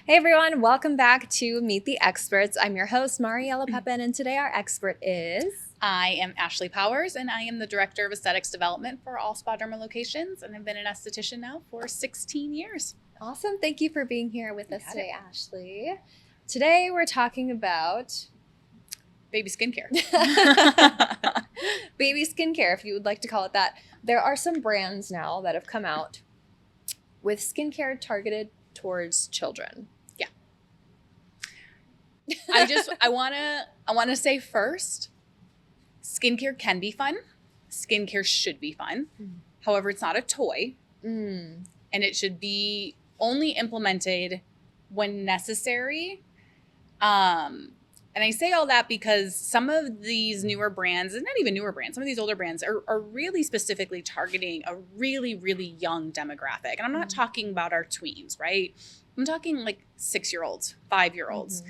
Hey everyone, welcome back to Meet the Experts. I'm your host, Mariella Pepin, and today our expert is... I am Ashley Powers, and I am the Director of Aesthetics Development for all Spa Derma locations, and I've been an esthetician now for 16 years. Awesome. Thank you for being here with us today, Ashley. Today we're talking about... Baby skincare. baby skincare, if you would like to call it that. There are some brands now that have come out with skincare targeted towards children. Yeah. I want to say first, skincare can be fun. Skincare should be fun. However, it's not a toy. And it should be only implemented when necessary. And I say all that because some of these newer brands, and not even newer brands, some of these older brands are really specifically targeting a really, really young demographic. And I'm not talking about our tweens, right? I'm talking like 6-year-olds, 5-year-olds.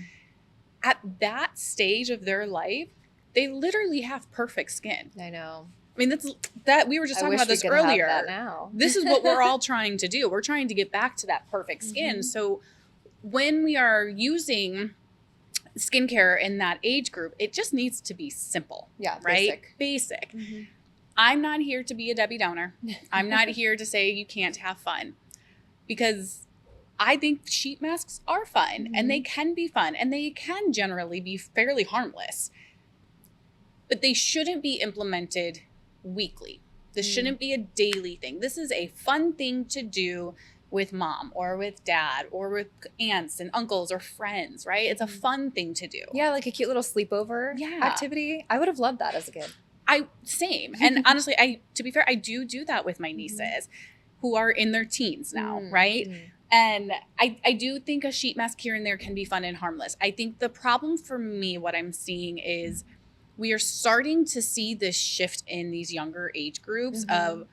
At that stage of their life, they literally have perfect skin. I know. I mean, that we were just talking about this earlier. Have that now. This is what we're all trying to do. We're trying to get back to that perfect skin. So when we are using skincare in that age group, it just needs to be simple. Yeah, right? Basic. I'm not here to be a Debbie Downer. I'm not here to say you can't have fun, because I think sheet masks are fun and they can be fun and they can generally be fairly harmless, but they shouldn't be implemented weekly. This shouldn't be a daily thing. This is a fun thing to do with mom or with dad or with aunts and uncles or friends, right? It's a fun thing to do. Yeah, like a cute little sleepover activity. I would have loved that as a kid. Same. And honestly, to be fair, I do that with my nieces who are in their teens now, right? And I do think a sheet mask here and there can be fun and harmless. I think the problem for me, what I'm seeing is we are starting to see this shift in these younger age groups of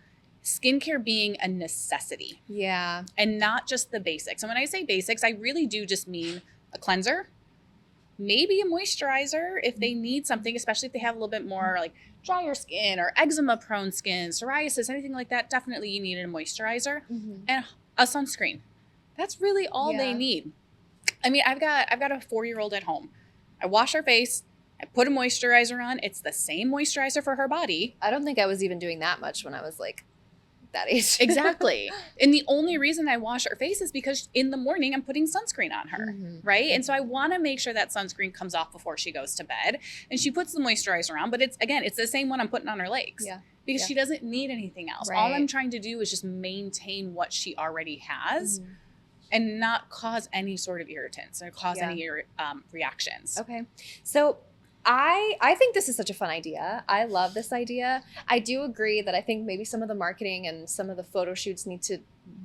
skincare being a necessity. Yeah. And not just the basics. And when I say basics, I really do just mean a cleanser, maybe a moisturizer if they need something, especially if they have a little bit more like drier skin or eczema prone skin, psoriasis, anything like that. Definitely you need a moisturizer and a sunscreen. That's really all they need. I mean, I've got a 4-year-old at home. I wash her face. I put a moisturizer on. It's the same moisturizer for her body. I don't think I was even doing that much when I was like that age. Exactly. And the only reason I wash her face is because in the morning I'm putting sunscreen on her, right? And so I want to make sure that sunscreen comes off before she goes to bed, and she puts the moisturizer on, but it's the same one I'm putting on her legs. Because she doesn't need anything else. Right. All I'm trying to do is just maintain what she already has and not cause any sort of irritants or cause any reactions. Okay. So I think this is such a fun idea. I love this idea. I do agree that I think maybe some of the marketing and some of the photo shoots need to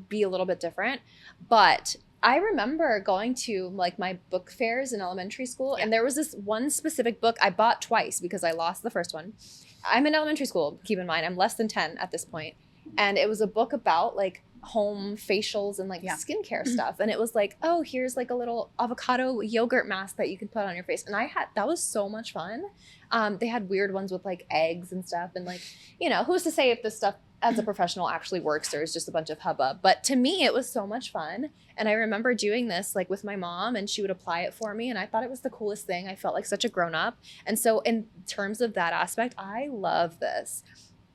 be a little bit different. But I remember going to like my book fairs in elementary school, and there was this one specific book I bought twice because I lost the first one. I'm in elementary school, keep in mind. I'm less than 10 at this point. And it was a book about like home facials and like skincare stuff. And it was like, oh, here's like a little avocado yogurt mask that you can put on your face. And that was so much fun. They had weird ones with like eggs and stuff. And like, you know, who's to say if this stuff as a professional actually works, or is just a bunch of hubbub. But to me, it was so much fun. And I remember doing this like with my mom, and she would apply it for me. And I thought it was the coolest thing. I felt like such a grown up. And so in terms of that aspect, I love this.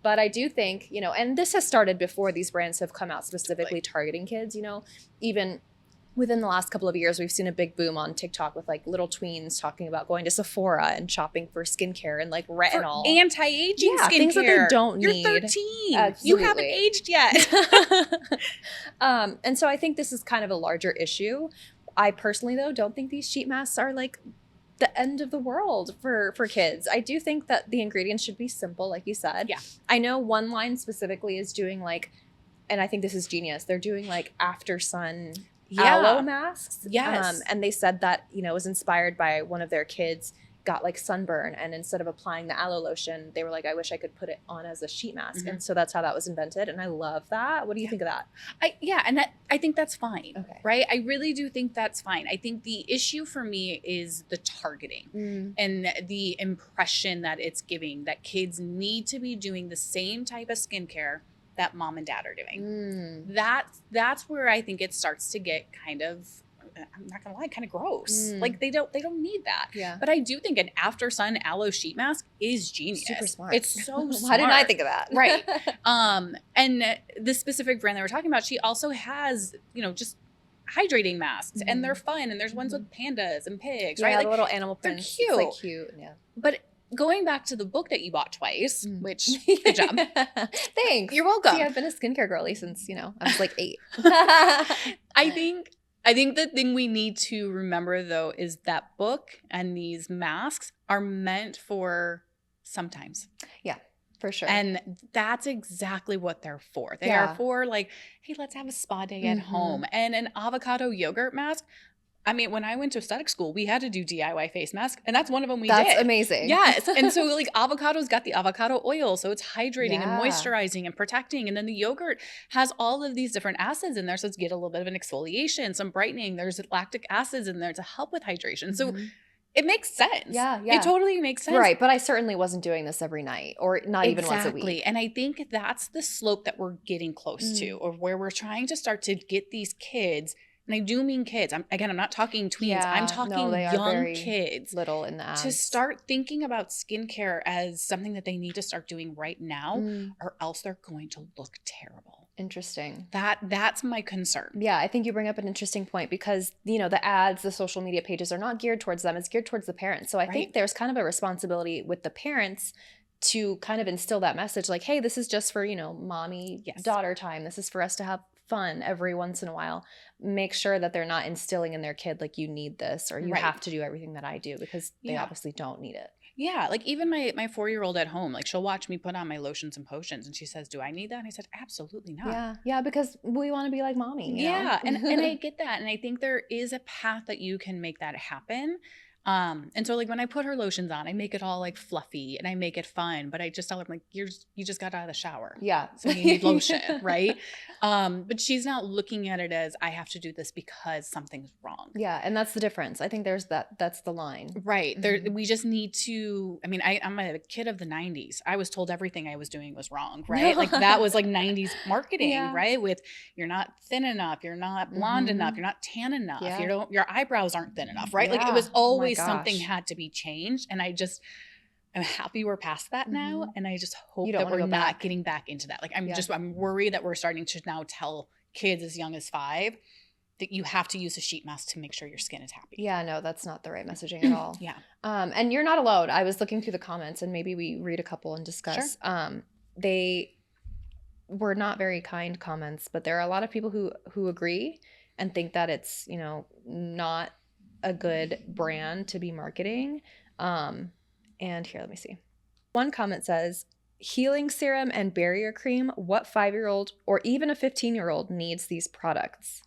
But I do think, you know, and this has started before these brands have come out specifically targeting kids, you know, even within the last couple of years, we've seen a big boom on TikTok with like little tweens talking about going to Sephora and shopping for skincare and like retinol. For anti-aging skincare. Things that they don't need. You're 13. Absolutely. You haven't aged yet. And so I think this is kind of a larger issue. I personally, though, don't think these sheet masks are like the end of the world for kids. I do think that the ingredients should be simple, like you said. Yeah. I know one line specifically is doing like, and I think this is genius, they're doing like after sun aloe masks. Yes. And they said that, you know, it was inspired by one of their kids got like sunburn, and instead of applying the aloe lotion, they were like, I wish I could put it on as a sheet mask. And so that's how that was invented. And I love that. What do you think of that? I think that's fine. Okay. Right? I really do think that's fine. I think the issue for me is the targeting and the impression that it's giving, that kids need to be doing the same type of skincare that mom and dad are doing. That's where I think it starts to get kind of I'm not gonna lie, kind of gross. Mm. Like they don't need that. Yeah. But I do think an after sun aloe sheet mask is genius. Super smart. It's so smart. Why didn't I think of that? Right. And this specific brand that we're talking about, she also has, just hydrating masks, and they're fun, and there's ones with pandas and pigs, Yeah, right? the Like, little animal they're prints. cute. It's like cute. Yeah. but going back to the book that you bought twice, which good job. Thanks. You're welcome. See, I've been a skincare girly since, I was like 8. I think the thing we need to remember though is that book and these masks are meant for sometimes. For sure. And that's exactly what they're for. They Yeah. are for like, hey, let's have a spa day at home. And an avocado yogurt mask. I mean, when I went to aesthetic school, we had to do DIY face mask, and that's one of them we did. That's amazing. Yes. And so like avocado's got the avocado oil, so it's hydrating and Yeah. moisturizing and protecting. And then the yogurt has all of these different acids in there. So it's get a little bit of an exfoliation, some brightening. There's lactic acids in there to help with hydration. So it makes sense. Yeah. It totally makes sense. Right. But I certainly wasn't doing this every night or not even once a week. And I think that's the slope that we're getting close to, or where we're trying to start to get these kids. And I do mean kids. I'm not talking tweens. Yeah, I'm no, talking they are young very kids Little in the ads. to start thinking about skincare as something that they need to start doing right now, or else they're going to look terrible. Interesting. That's my concern. Yeah, I think you bring up an interesting point because, the ads, the social media pages are not geared towards them. It's geared towards the parents. So I think there's kind of a responsibility with the parents to kind of instill that message like, hey, this is just for, mommy, daughter time. This is for us to have fun every once in a while. Make sure that they're not instilling in their kid like you need this or you have to do everything that I do, because they obviously don't need it. Yeah, like even my 4-year-old at home, like she'll watch me put on my lotions and potions and she says, do I need that? And I said, absolutely not. Yeah, because we want to be like mommy. you know? And I get that. And I think there is a path that you can make that happen. And so like when I put her lotions on, I make it all like fluffy and I make it fun, but I just tell her, I'm like, you just got out of the shower. Yeah. So you need lotion, right? But she's not looking at it as I have to do this because something's wrong. Yeah. And that's the difference. I think that's the line. Right. We just need to, I mean, I'm a kid of the 90s. I was told everything I was doing was wrong, right? Like that was like 90s marketing, right? With you're not thin enough, you're not blonde enough, you're not tan enough, your eyebrows aren't thin enough, right? Like it was always something had to be changed. And I'm happy we're past that now. And I just hope that we're not getting back into that. Like I'm worried that we're starting to now tell kids as young as 5 that you have to use a sheet mask to make sure your skin is happy. Yeah, no, that's not the right messaging at all. Yeah. And you're not alone. I was looking through the comments and maybe we read a couple and discuss. Sure. They were not very kind comments, but there are a lot of people who agree and think that it's, not a good brand to be marketing. And here, let me see. One comment says, healing serum and barrier cream, what 5-year-old or even a 15-year-old needs these products?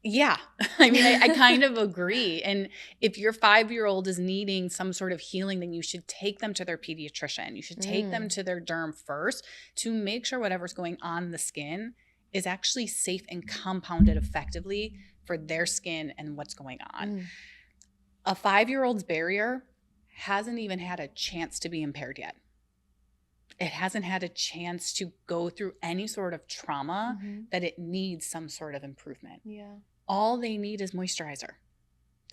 Yeah. I mean, I kind of agree. And if your 5-year-old is needing some sort of healing, then you should take them to their pediatrician. You should take them to their derm first to make sure whatever's going on in the skin is actually safe and compounded effectively for their skin and what's going on. A 5-year-old's barrier hasn't even had a chance to be impaired yet. It hasn't had a chance to go through any sort of trauma that it needs some sort of improvement. Yeah. All they need is moisturizer.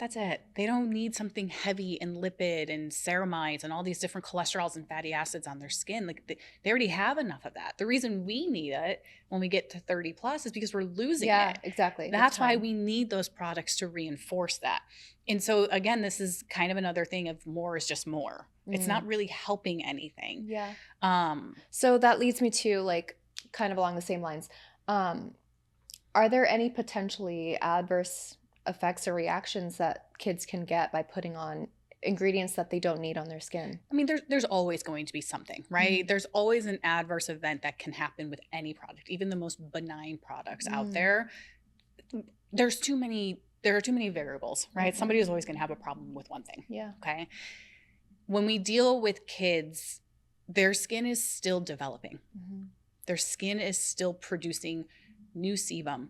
That's it. They don't need something heavy and lipid and ceramides and all these different cholesterols and fatty acids on their skin. Like they already have enough of that. The reason we need it when we get to 30 plus is because we're losing it. Yeah, exactly. That's why we need those products to reinforce that. And so again, this is kind of another thing of more is just more. It's not really helping anything. Yeah. So that leads me to like kind of along the same lines. Are there any potentially adverse effects or reactions that kids can get by putting on ingredients that they don't need on their skin? I mean, there's always going to be something, right? There's always an adverse event that can happen with any product, even the most benign products out there. There are too many variables, right? Somebody is always going to have a problem with one thing. Yeah. Okay. When we deal with kids, their skin is still developing. Their skin is still producing new sebum.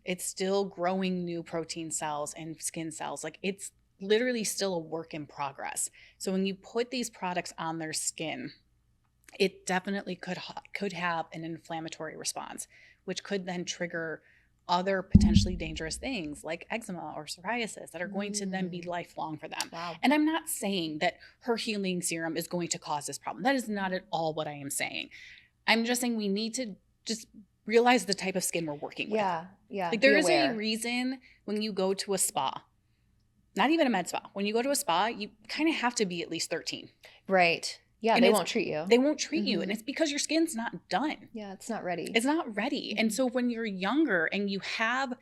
It's still growing new protein cells and skin cells. Like it's literally still a work in progress. So when you put these products on their skin, it definitely could have an inflammatory response, which could then trigger other potentially dangerous things like eczema or psoriasis that are going to then be lifelong for them. Wow. And I'm not saying that her healing serum is going to cause this problem. That is not at all what I am saying. I'm just saying we need to just realize the type of skin we're working with. Yeah. Yeah. Like there Be is aware. a reason when you go to a spa, not even a med spa, when you go to a spa, you kind of have to be at least 13. Right. Yeah. And They it's- won't treat you. They won't treat you. Mhm. And it's because your skin's not done. Yeah. It's not ready. It's not ready. And so when you're younger and you have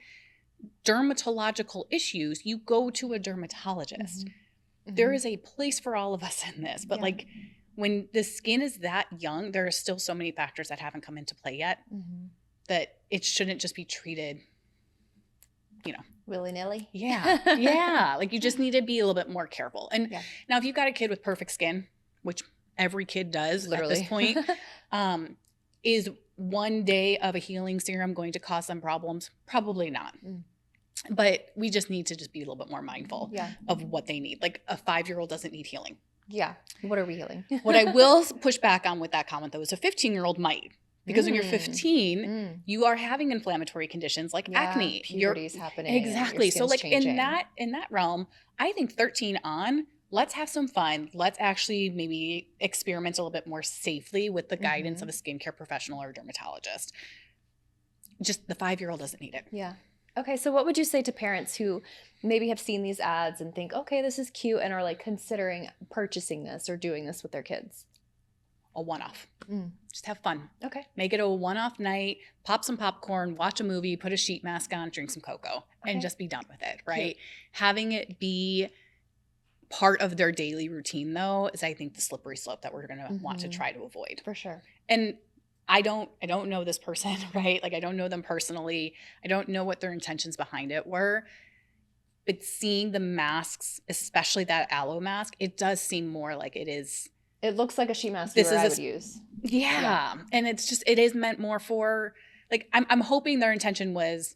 dermatological issues, you go to a dermatologist. Mhm. There is a place for all of us in this. But Yeah. like when the skin is that young, there are still so many factors that haven't come into play yet Mhm. that it shouldn't just be treated, Willy-nilly. yeah. Yeah. Like you just need to be a little bit more careful. And Yeah. now if you've got a kid with perfect skin, which every kid does at this point, is one day of a healing serum going to cause them problems? Probably not. Mm. But we just need to just be a little bit more mindful Yeah. of what they need. Like a 5-year-old doesn't need healing. Yeah. What are we healing? What I will push back on with that comment though is a 15-year-old might. Because when you're Mm. 15, Mm. you are having inflammatory conditions like Yeah, acne. You're puberty's happening. and your exactly. So skin's like changing. in that realm, I think 13 on, let's have some fun. Let's actually maybe experiment a little bit more safely with the guidance of a skincare professional or a dermatologist. Just the 5-year-old doesn't need it. Yeah. Okay, so what would you say to parents who maybe have seen these ads and think, okay, this is cute, and are like considering purchasing this or doing this with their kids? A one-off. Mm. Just have fun. Okay. Make it a one-off night, pop some popcorn, watch a movie, put a sheet mask on, drink some cocoa, Okay. and just be done with it, right? Having it be part of their daily routine, though, is I think the slippery slope that we're going to want to Mhm. try to avoid. For sure. And I don't know this person, right? Like I don't know them personally. I don't know what their intentions behind it were. But seeing the masks, especially that aloe mask, it does seem more like it is. It looks like a sheet mask This viewer is I a would use. Yeah. And it's just, it is meant more for, like, I'm hoping their intention was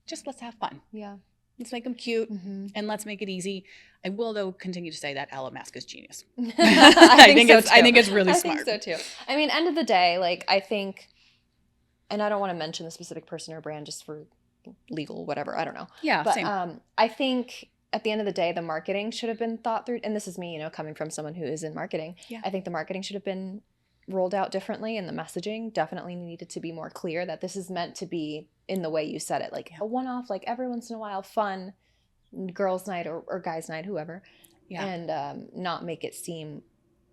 just let's have fun. Yeah. Let's make them cute Mm-hmm. and let's make it easy. I will, though, continue to say that aloe mask is genius. I think so too. I think it's really I smart. think so too. I mean, end of the day, like I think, and I don't want to mention the specific person or brand just for legal, whatever. I don't know. Yeah, But same. I think at the end of the day, the marketing should have been thought through. And this is me, coming from someone who is in marketing. Yeah. I think the marketing should have been rolled out differently, and the messaging definitely needed to be more clear that this is meant to be in the way you said it, like Yeah. a one-off, like every once in a while, fun girls' night or guys' night, whoever, Yeah. and not make it seem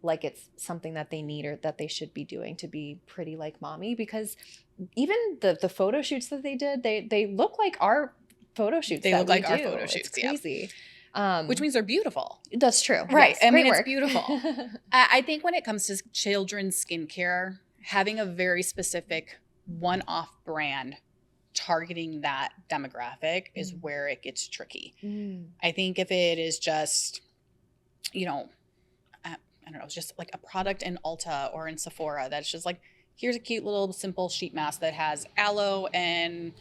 like it's something that they need or that they should be doing to be pretty like mommy. Because even the photo shoots that they did, they look like our photo shoots. They that look we like our do. photo It's shoots, yeah. crazy. Which means they're beautiful. That's true. Right. Yes, I mean, great it's work. beautiful. I think when it comes to children's skincare, having a very specific one-off brand targeting that demographic is Mm. where it gets tricky. Mm. I think if it is just, I don't know, it's just like a product in Ulta or in Sephora that's just like, here's a cute little simple sheet mask that has aloe and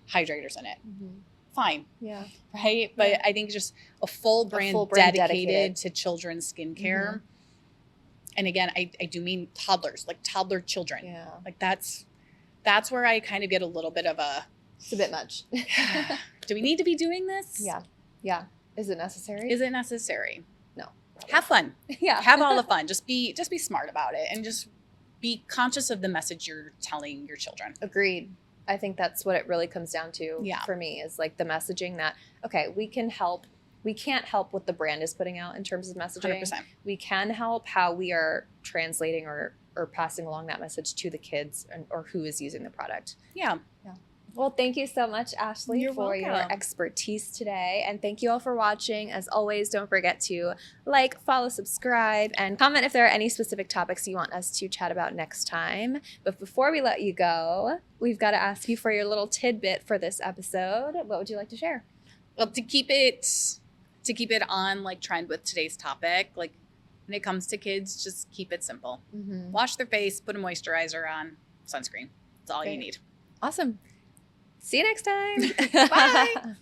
hydrators in it. Mhm. Fine, Yeah. right? But I think just a full brand, full brand dedicated, dedicated. to children's skincare. And again, I do mean toddlers, like toddler children. Yeah. Like that's where I kind of get a little bit of a, It's a bit much. do we need to be doing this? Yeah. Yeah. Is it necessary? Is it necessary? No. Have fun. Yeah. Have all the fun. Just be smart about it and just be conscious of the message you're telling your children. Agreed. I think that's what it really comes down to Yeah. for me, is like the messaging that, okay, we can't help what the brand is putting out in terms of messaging. 100%. We can help how we are translating or passing along that message to the kids or who is using the product. Yeah. Well, thank you so much, Ashley, You're for your welcome. expertise today. And thank you all for watching. As always, don't forget to like, follow, subscribe, and comment if there are any specific topics you want us to chat about next time. But before we let you go, we've got to ask you for your little tidbit for this episode. What would you like to share? Well, to keep it on like trend with today's topic, like when it comes to kids, just keep it simple. Mm-hmm. Wash their face, put a moisturizer on, sunscreen. That's all you Great. need. Awesome. See you next time. Bye.